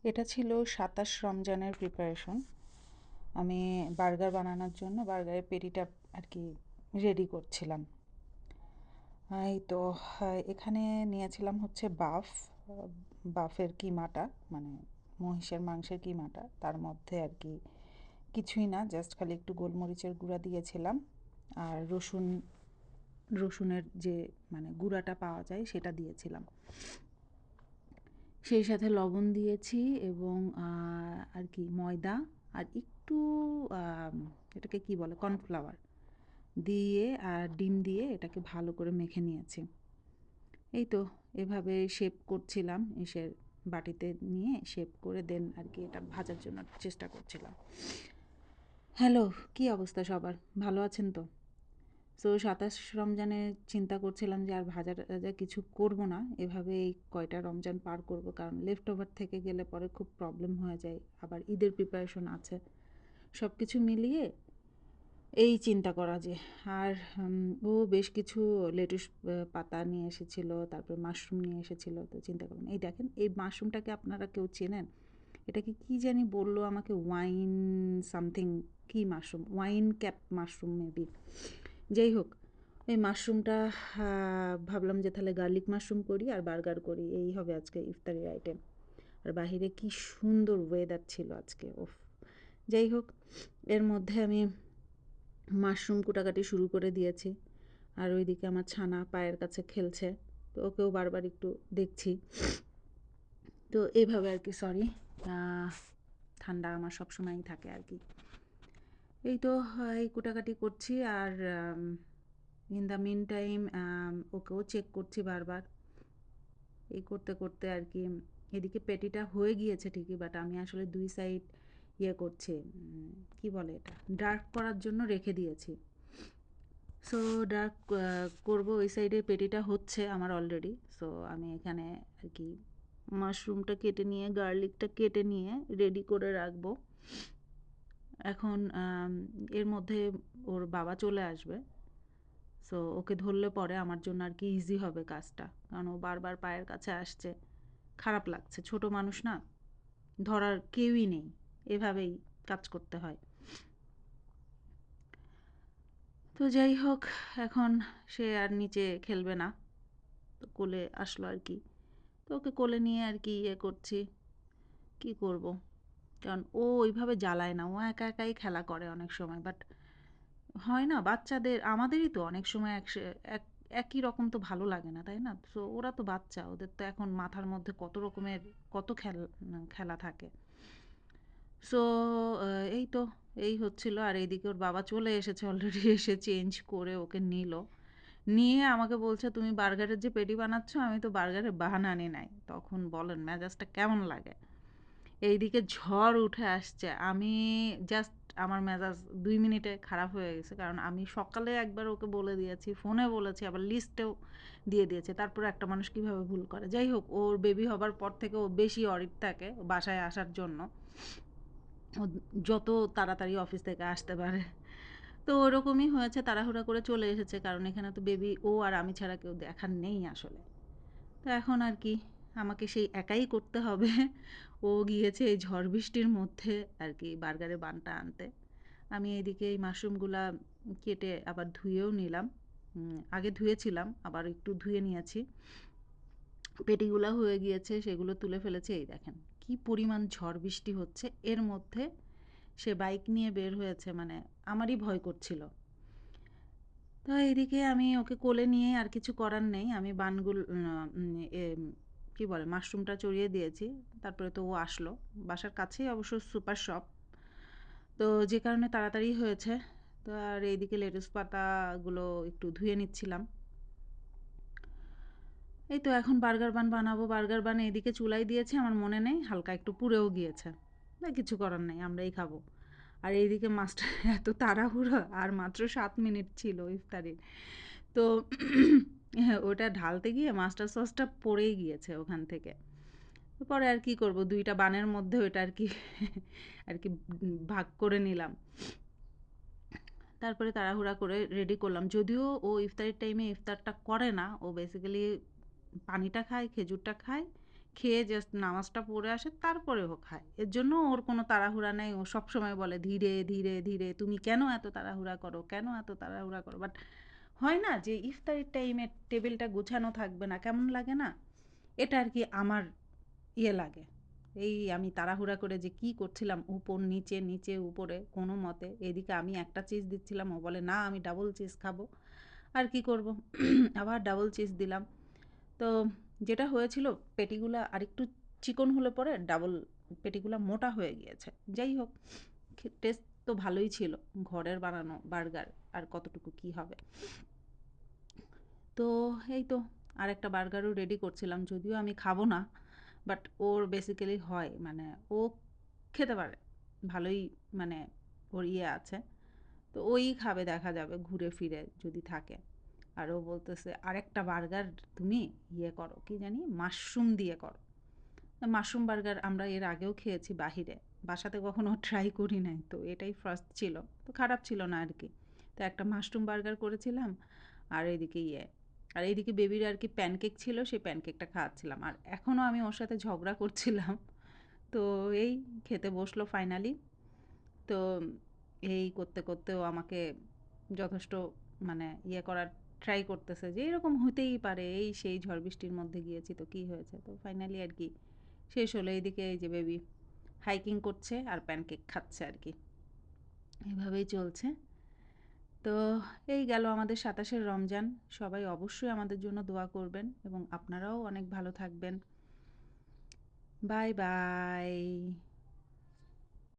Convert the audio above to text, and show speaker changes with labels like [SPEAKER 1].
[SPEAKER 1] এটা ছিল ২৭ রমজানের প্রিপারেশন। আমি বার্গার বানানোর জন্য বার্গারের পেটিটা আর কি রেডি করছিলাম। এই তো এখানে নিয়েছিলাম হচ্ছে বাফের কিমাটা, মানে মহিষের মাংসের কিমাটা। তার মধ্যে আর কি কিছুই না, জাস্ট খালি একটু গোলমরিচের গুঁড়া দিয়েছিলাম আর রসুনের যে মানে গুঁড়াটা পাওয়া যায় সেটা দিয়েছিলাম। সেই সাথে লবণ দিয়েছি এবং আর কি ময়দা আর একটু এটাকে কি বলে কর্নফ্লাওয়ার দিয়ে আর ডিম দিয়ে এটাকে ভালো করে মেখে নিয়েছি। এই তো এভাবে শেপ করছিলাম, বাটিতে নিয়ে শেপ করে দেন আর কি এটা ভাজার জন্য চেষ্টা করছিলাম। হ্যালো, কি অবস্থা সবার? ভালো আছেন তো? সো ২৭ রমজানে চিন্তা করছিলাম যে আর ভাজা টাজা কিছু করব না, এভাবে এই কয়টা রমজান পার করব, কারণ লেফট ওভার থেকে গেলে পরে খুব প্রবলেম হয়ে যায়। আবার ঈদের প্রিপারেশন আছে, সব কিছু মিলিয়ে এই চিন্তা করা যে আর ও বেশ কিছু লেটুস পাতা নিয়ে এসেছিল, তারপরে মাশরুম নিয়ে এসেছিল। তো চিন্তা করলাম, এই দেখেন এই মাশরুমটাকে আপনারা কেউ চেনেন? এটাকে কি জানি বললো আমাকে, ওয়াইন সামথিং, কি mushroom, wine cap mushroom maybe. যাই হোক, এই মাশরুমটা ভাবলাম যে তাহলে গার্লিক মাশরুম করি আর বার্গার করি, এই হবে আজকে ইফতারের আইটেম। আর বাহিরে কি সুন্দর ওয়েদার ছিল আজকে, ওফ। যাই হোক, এর মধ্যে আমি মাশরুম কুটাকাটি শুরু করে দিয়েছি। আর ওইদিকে আমার ছানা পায়ের কাছে খেলছে, তো ওকেও বারবার একটু দেখছি। তো এইভাবে আর কি, সরি, ঠান্ডা আমার সবসময়ই থাকে আর কি। এই তো এই কুটাকাটি করছি আর ইন দ্য মিন টাইম ওকেও চেক করছি বারবার। এই করতে করতে আর কি এদিকে পেটিটা হয়ে গিয়েছে ঠিকই, বাট আমি আসলে ২ সাইড করছি, কি বলে এটা, ডার্ক করার জন্য রেখে দিয়েছি। সো ডার্ক করবো, ওই সাইডে পেটিটা হচ্ছে আমার অলরেডি। সো আমি এখানে আর কি মাশরুমটা কেটে নিয়ে, গার্লিকটা কেটে নিয়ে রেডি করে রাখবো। এখন এর মধ্যে ওর বাবা চলে আসবে, সো ওকে ধরলে পরে আমার জন্য আর কি ইজি হবে কাজটা, কারণ ও বারবার পায়ের কাছে আসছে, খারাপ লাগছে। ছোট মানুষ না, ধরার কেউই নেই, এভাবেই কাজ করতে হয়। তো যাই হোক, এখন সে আর নিচে খেলবে না, তো কোলে আসলো আর কি। তো ওকে কোলে নিয়ে আর কি করছি, কি করব, কারণ ও ওইভাবে জ্বালায় না, ও একা একাই খেলা করে অনেক সময়। বাট হয় না, বাচ্চাদের, আমাদেরই তো অনেক সময় একই রকম তো ভালো লাগে না, তাই না? তো ওরা তো বাচ্চা, ওদের তো এখন মাথার মধ্যে কত রকমের কত খেলা থাকে। সো এই তো এই হচ্ছিল। আর এইদিকে ওর বাবা চলে এসেছে অলরেডি, এসে চেঞ্জ করে ওকে নিয়ে আমাকে বলছে, তুমি বার্গারের যে পেটি বানাচ্ছ, আমি তো বার্গারের বানানি নাই। তখন বলেন মেজাজটা কেমন লাগে? এইদিকে ঝড় উঠে আসছে, আমি জাস্ট, আমার মেজাজ ২ মিনিটে খারাপ হয়ে গেছে, কারণ আমি সকালে একবার ওকে বলে দিয়েছি, ফোনে বলেছি, আবার লিস্টেও দিয়ে দিয়েছে। তারপরে একটা মানুষ কীভাবে ভুল করে? যাই হোক, ওর বেবি হবার পর থেকে ও বেশি অরিড থাকে বাসায় আসার জন্য, ও যত তাড়াতাড়ি অফিস থেকে আসতে পারে। তো ওরকমই হয়েছে, তাড়াহুড়া করে চলে এসেছে, কারণ এখানে তো বেবি ও আর আমি ছাড়া কেউ দেখার নেই আসলে। তো এখন আর কি আমাকে সেই একাই করতে হবে। ও গিয়েছে এই ঝড় বৃষ্টির মধ্যে আর কি বার্গারের বানটা আনতে। আমি এদিকে এই মাশরুমগুলা কেটে আবার ধুয়েও নিলাম। আগে ধুয়েছিলাম, আবার একটু ধুয়ে নিয়েছি। পেটিগুলা হয়ে গিয়েছে, সেগুলো তুলে ফেলেছি। এই দেখেন কি পরিমাণ ঝড় বৃষ্টি হচ্ছে, এর মধ্যে সে বাইক নিয়ে বের হয়েছে, মানে আমারই ভয় করছিল। তো এইদিকে আমি ওকে কোলে নিয়ে, আর কিছু করার নেই, আমি কী বলে, মাশরুমটা চড়িয়ে দিয়েছি। তারপরে তো ও আসলো, বাসার কাছেই অবশ্য সুপার শপ, তো যে কারণে তাড়াতাড়ি হয়েছে। তো আর এইদিকে লেটুস পাতাগুলো একটু ধুয়ে নিচ্ছিলাম। এই তো এখন বার্গার বান বানাবো। বার্গার বান এদিকে চুলায় দিয়েছি, আমার মনে নেই, হালকা একটু পুড়েও গিয়েছে। কিছু করার নেই, আমরাই খাবো। আর এইদিকে মাছটা এত তাড়াহুড়ো, আর মাত্র ৭ মিনিট ছিল ইফতারির। তো হ্যাঁ, ওটা ঢালতে গিয়ে মাস্টার সসটা পড়েই গিয়েছে ওখান থেকে। পরে আর কি করব, ২টা বানের মধ্যে ওইটা আর কি আর কি ভাগ করে নিলাম। তারপরে তাড়াহুড়া করে রেডি করলাম। যদিও ও ইফতারের টাইমে ইফতারটা করে না, ও বেসিক্যালি পানিটা খায়, খেজুরটা খায়, খেয়ে জাস্ট নামাজটা পড়ে আসে তারপরে ও খায়। এর জন্য ওর কোনো তাড়াহুড়া নেই। ও সবসময় বলে, "ধীরে, ধীরে, ধীরে তুমি কেন এত তাড়াহুড়া করো? কেন এত তাড়াহুড়া করো?" বাট হয় না যে ইফতারির টাইমে টেবিলটা গোছানো থাকবে না, কেমন লাগে না? এটা আর কি আমার লাগে। এই আমি তাড়াহুড়া করে যে কি করছিলাম উপর নিচে, নিচে উপরে কোনো মতে। এদিকে আমি একটা চিজ দিচ্ছিলাম, ও বলে, "না আমি ডাবল চিজ খাবো।" আর কি করব? আবার ডাবল চিজ দিলাম। তো যেটা হয়েছিল পেটিগুলা আরেকটু চিকন হলে পরে পেটিগুলা মোটা হয়ে গিয়েছে। যাই হোক, টেস্ট তো ভালোই ছিল। ঘরের বানানো বার্গার আর কতটুকু কি হবে? তো এই তো আরেকটা বার্গারও রেডি করছিলাম। যদিও আমি খাবো না। বাট ওর বেসিক্যালি হয় মানে ও খেতে পারে। ভালোই মানে ওর আছে। তো ওই খাবে দেখা যাবে ঘুরে ফিরে যদি থাকে। আর ও বলতেছে, "আরেকটা বার্গার তুমি করো, কি জানি? মাশরুম দিয়ে করো।" মাশরুম বার্গার আমরা এর আগেও খেয়েছি বাহিরে। বাসাতে কখনো ট্রাই করি নাই। তো এটাই ফার্স্ট ছিল। তো খারাপ ছিল না আরকি। তো একটা মাশরুম বার্গার করেছিলাম। আর এদিকে আর এইদিকে বেবির আরকি প্যানকেক ছিল, সেই প্যানকেকটা খাওয়াচ্ছিলাম। আর এখনও আমি ওর সাথে ঝগড়া করছিলাম। তো এই খেতে বসলো ফাইনালি। তো এই করতে, করতে ও আমাকে যথেষ্ট মানে করার ট্রাই করতেছে যে, "এরকম হতেই পারে। এই সেই ঝড় বৃষ্টির মধ্যে গিয়েছি তো কী হয়েছে?" তো ফাইনালি আরকি শেষ হলো। এইদিকে এই যে বেবি হাইকিং করছে আর প্যানকেক খাচ্ছে আরকি। এভাবেই চলছে। তো এই গেল আমাদের ২৭ রমজান। সবাই অবশ্যই আমাদের জন্য দোয়া করবেন এবং আপনারাও অনেক ভালো থাকবেন। Bye, by.